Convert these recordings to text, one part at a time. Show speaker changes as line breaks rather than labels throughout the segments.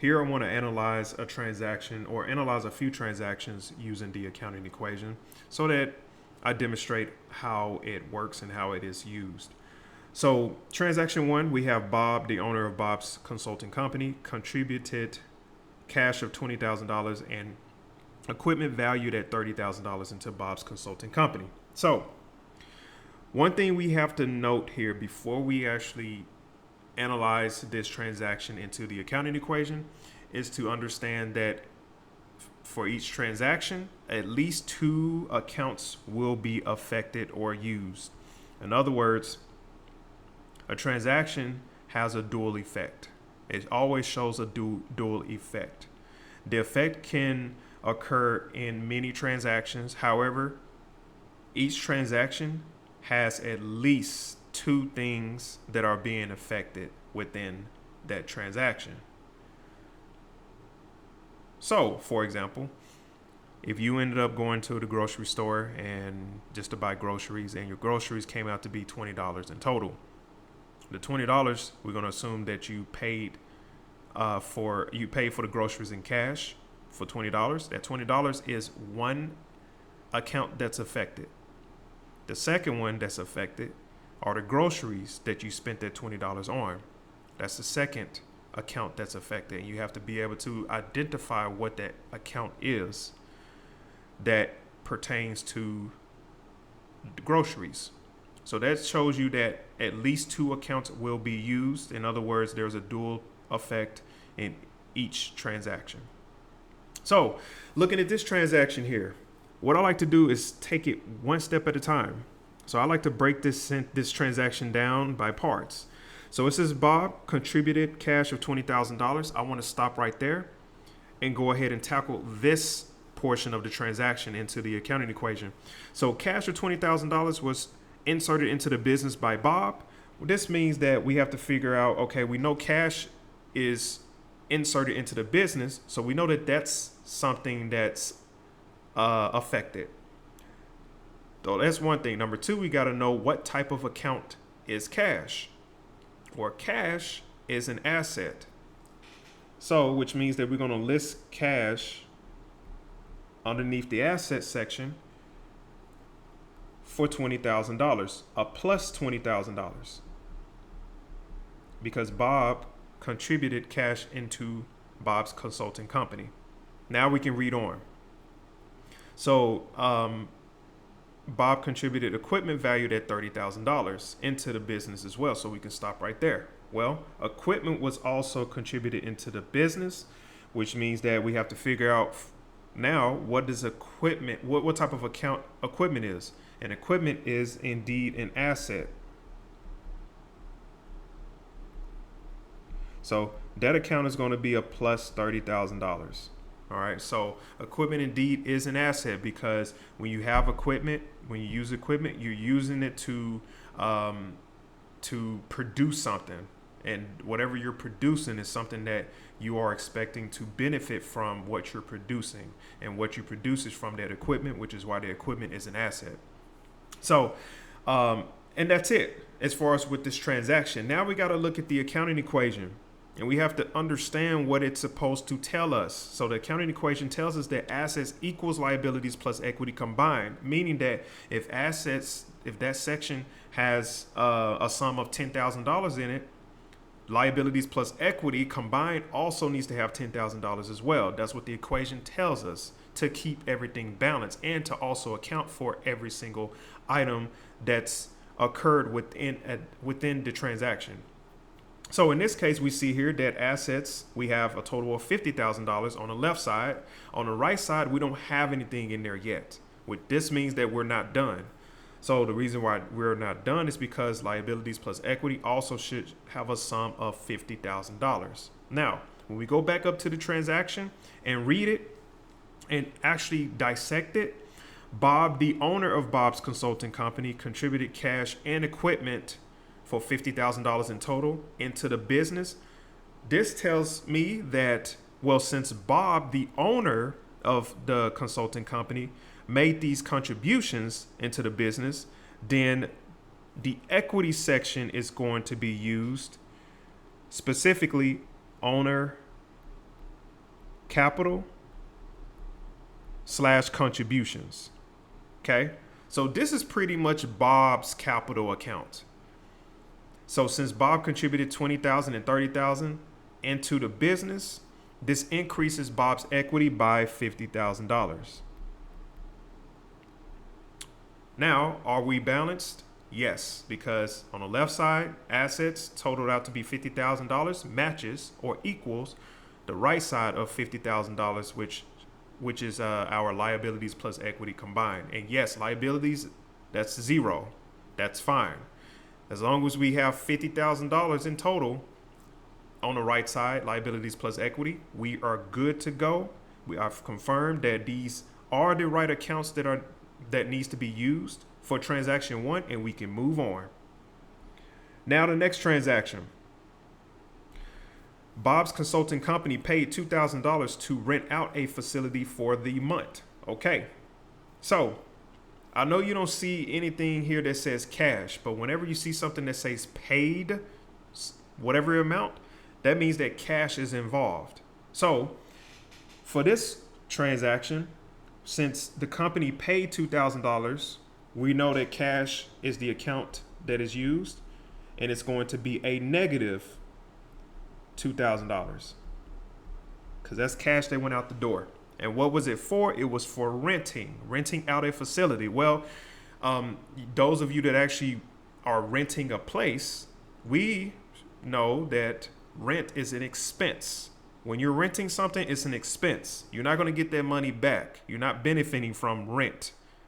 Here I want to analyze a transaction or analyze a few transactions using the accounting equation so that I demonstrate how it works and how it is used. So, transaction one, we have Bob, the owner of Bob's consulting company, contributed cash of $20,000 and equipment valued at $30,000 into Bob's consulting company. So, one thing we have to note here before we actually analyze this transaction into the accounting equation is to understand that for each transaction, at least two accounts will be affected or used. In other words, a transaction has a dual effect. It always shows a dual effect. The effect can occur in many transactions. However, each transaction has at least two things that are being affected within that transaction. So, for example, if you ended up going to the grocery store and just to buy groceries and your groceries came out to be $20 in total, the $20 we're going to assume that you paid for the groceries in cash for $20. That $20 is one account that's affected. The second one that's affected are the groceries that you spent that $20 on. That's the second account that's affected. And you have to be able to identify what that account is that pertains to the groceries. So that shows you that at least two accounts will be used. In other words, there's a dual effect in each transaction. So looking at this transaction here, what I like to do is take it one step at a time. So I like to break this transaction down by parts. So it says Bob contributed cash of $20,000. I want to stop right there and go ahead and tackle this portion of the transaction into the accounting equation. So cash of $20,000 was inserted into the business by Bob. Well, this means that we have to figure out, okay, we know cash is inserted into the business. So we know that that's something that's affected. So that's one thing. Number two, we got to know what type of account is cash. Or cash is an asset. So, which means that we're going to list cash underneath the asset section for $20,000, a plus $20,000, because Bob contributed cash into Bob's consulting company. Now we can read on. So, Bob contributed equipment valued at $30,000 into the business as well. So we can stop right there. Well, equipment was also contributed into the business, which means that we have to figure out now what does equipment, what type of account equipment is. And equipment is indeed an asset. So that account is going to be a plus $30,000. All right, so equipment indeed is an asset because when you have equipment, when you use equipment, you're using it to produce something, and whatever you're producing is something that you are expecting to benefit from what you're producing, and what you produce is from that equipment, which is why the equipment is an asset. So, and that's it as far as with this transaction. Now we got to look at the accounting equation. And we have to understand what it's supposed to tell us. So the accounting equation tells us that assets equals liabilities plus equity combined, meaning that if that section has a sum of $10,000 in it, liabilities plus equity combined also needs to have $10,000 as well. That's what the equation tells us, to keep everything balanced and to also account for every single item that's occurred within the transaction. So in this case, we see here that assets, we have a total of $50,000 on the left side. On the right side, we don't have anything in there yet. What this means that we're not done. So the reason why we're not done is because liabilities plus equity also should have a sum of $50,000. Now, when we go back up to the transaction and read it and actually dissect it, Bob, the owner of Bob's consulting company, contributed cash and equipment for $50,000 in total into the business. This tells me that, well, since Bob, the owner of the consulting company, made these contributions into the business, then the equity section is going to be used, specifically owner capital / contributions. Okay. So this is pretty much Bob's capital account. So since Bob contributed 20,000 and 30,000 into the business, this increases Bob's equity by $50,000. Now, are we balanced? Yes, because on the left side, assets totaled out to be $50,000 matches or equals the right side of $50,000, which is our liabilities plus equity combined. And yes, liabilities, that's zero. That's fine. As long as we have $50,000 in total on the right side, liabilities plus equity, we are good to go. We have confirmed that these are the right accounts that needs to be used for transaction 1, and we can move on. Now the next transaction. Bob's consulting company paid $2,000 to rent out a facility for the month. Okay. So I know you don't see anything here that says cash, but whenever you see something that says paid, whatever amount, that means that cash is involved. So for this transaction, since the company paid $2,000, we know that cash is the account that is used, and it's going to be a negative $2,000 because that's cash that went out the door. And what was it for? It was for renting out a facility. Well, those of you that actually are renting a place, we know that rent is an expense. When you're renting something, it's an expense. You're not going to get that money back. You're not benefiting from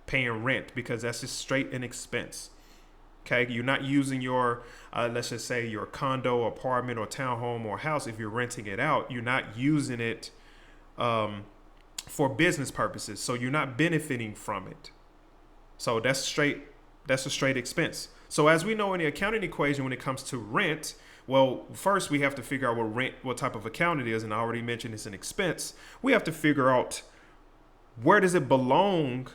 paying rent, because that's just straight an expense. Okay, you're not using your, let's just say your condo, apartment, or townhome or house. If you're renting it out, you're not using it for business purposes. So you're not benefiting from it. So that's a straight expense. So as we know in the accounting equation, when it comes to rent, well, first we have to figure out what type of account it is. And I already mentioned it's an expense. We have to figure out, where does it belong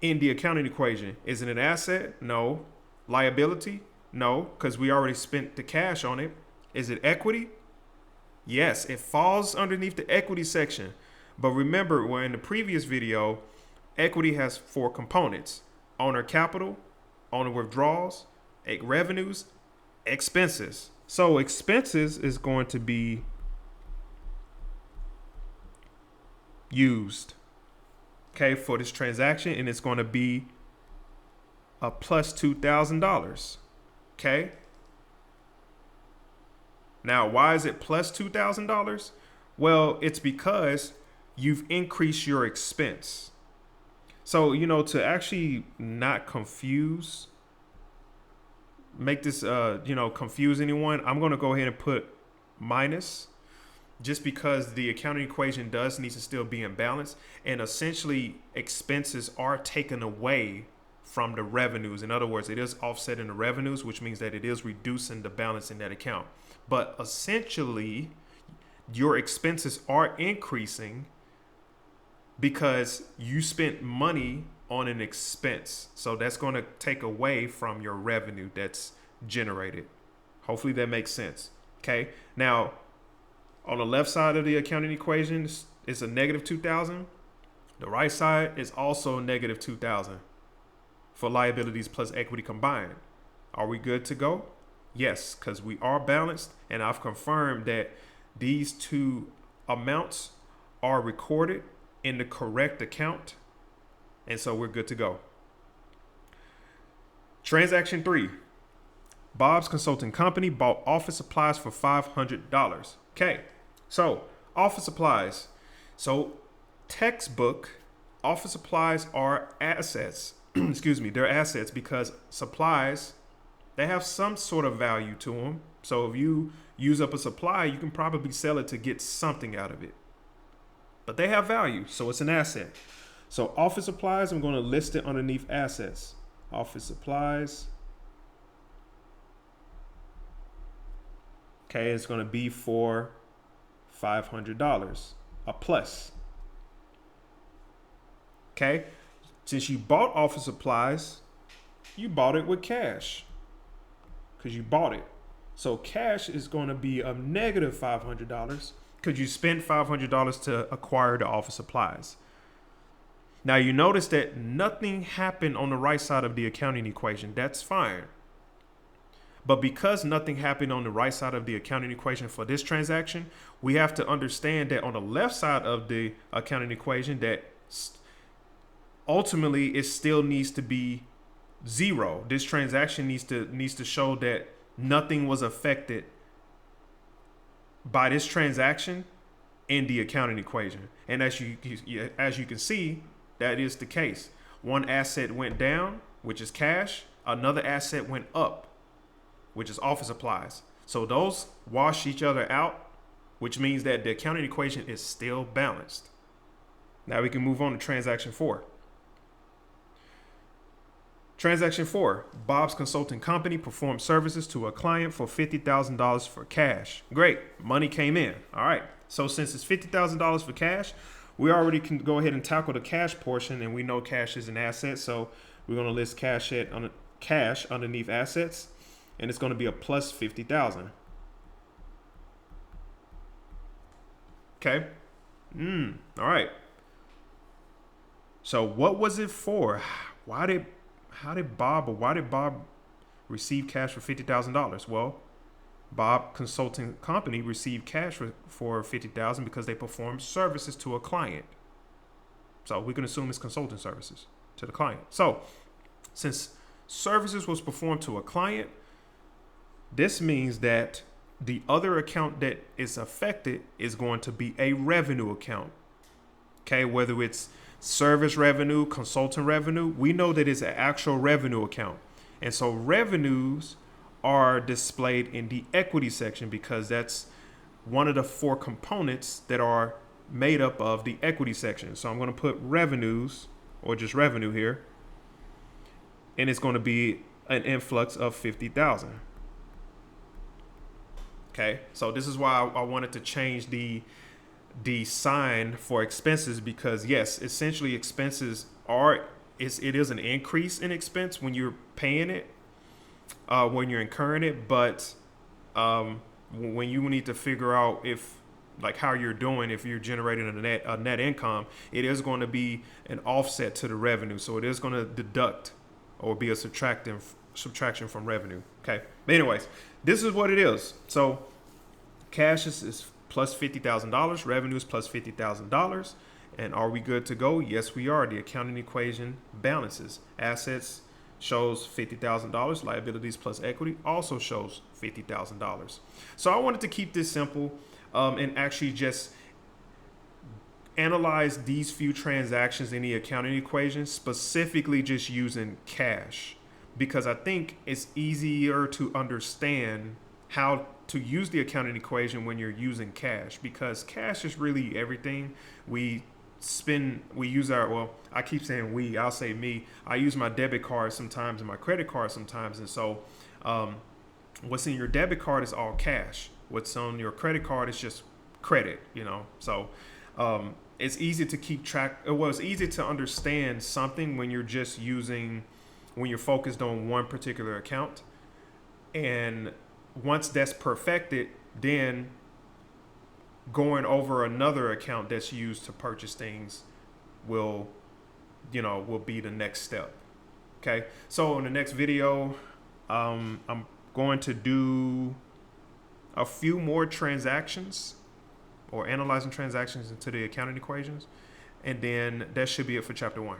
in the accounting equation? Is it an asset? No. Liability? No, because we already spent the cash on it. Is it equity? Yes, it falls underneath the equity section. But remember, where in the previous video, equity has 4 components: owner capital, owner withdrawals, revenues, expenses. So expenses is going to be used, okay, for this transaction, and it's going to be a plus $2,000. Okay. Now, why is it plus $2,000? Well, it's because you've increased your expense. So, to actually not make this, confuse anyone, I'm going to go ahead and put minus, just because the accounting equation does need to still be in balance. And essentially, expenses are taken away from the revenues. In other words, it is offsetting the revenues, which means that it is reducing the balance in that account. But essentially, your expenses are increasing because you spent money on an expense. So that's going to take away from your revenue that's generated. Hopefully that makes sense. Okay. Now, on the left side of the accounting equation is a negative 2,000. The right side is also negative 2,000 for liabilities plus equity combined. Are we good to go? Yes, because we are balanced, and I've confirmed that these two amounts are recorded in the correct account, and so we're good to go. Transaction 3. Bob's Consulting Company bought office supplies for $500. Okay, so office supplies. So textbook office supplies are assets. Excuse me, they're assets because supplies, they have some sort of value to them. So if you use up a supply, you can probably sell it to get something out of it. But they have value, so it's an asset. So office supplies, I'm going to list it underneath assets. Office supplies. Okay, it's going to be for $500, a plus. Okay, since you bought office supplies, you bought it with cash because you bought it. So cash is going to be a negative $500 because you spent $500 to acquire the office supplies. Now you notice that nothing happened on the right side of the accounting equation. That's fine. But because nothing happened on the right side of the accounting equation for this transaction, we have to understand that on the left side of the accounting equation, that ultimately it still needs to be zero. This transaction needs to show that nothing was affected by this transaction in the accounting equation. And as you can see, that is the case. One asset went down, which is cash. Another asset went up, which is office supplies. So those wash each other out, which means that the accounting equation is still balanced. Now we can move on to transaction 4. Transaction 4, Bob's Consulting Company performed services to a client for $50,000 for cash. Great, money came in. All right, so since it's $50,000 for cash, we already can go ahead and tackle the cash portion, and we know cash is an asset, so we're going to list cash underneath assets, and it's going to be a plus 50,000. Okay. All right. So what was it for? Why did Bob receive cash for $50,000? Well, Bob Consulting Company received cash for $50,000 because they performed services to a client. So we can assume it's consulting services to the client. So since services was performed to a client, this means that the other account that is affected is going to be a revenue account. Okay, whether it's service revenue, consultant revenue, we know that it's an actual revenue account. And so revenues are displayed in the equity section because that's one of the 4 components that are made up of the equity section. So I'm going to put revenues, or just revenue here, and it's going to be an influx of 50,000. Okay, so this is why I wanted to change the sign for expenses, because yes, essentially expenses it is an increase in expense when you're paying it, when you're incurring it, but when you need to figure out if, like, how you're doing, if you're generating a net income, it is going to be an offset to the revenue, so it is going to deduct or be a subtraction from revenue. Okay, but anyways, this is what it is. So cash is plus $50,000, revenue is plus $50,000. And are we good to go? Yes, we are. The accounting equation balances. Assets shows $50,000. Liabilities plus equity also shows $50,000. So I wanted to keep this simple and actually just analyze these few transactions in the accounting equation, specifically just using cash, because I think it's easier to understand how to use the accounting equation when you're using cash, because cash is really everything. I keep saying I'll say me. I use my debit card sometimes and my credit card sometimes. And so what's in your debit card is all cash. What's on your credit card is just credit, So it's easy to keep track. It's easy to understand something when you're focused on one particular account. And once that's perfected, then going over another account that's used to purchase things will be the next step. Okay. So in the next video, I'm going to do a few more transactions, or analyzing transactions into the accounting equations. And then that should be it for chapter 1.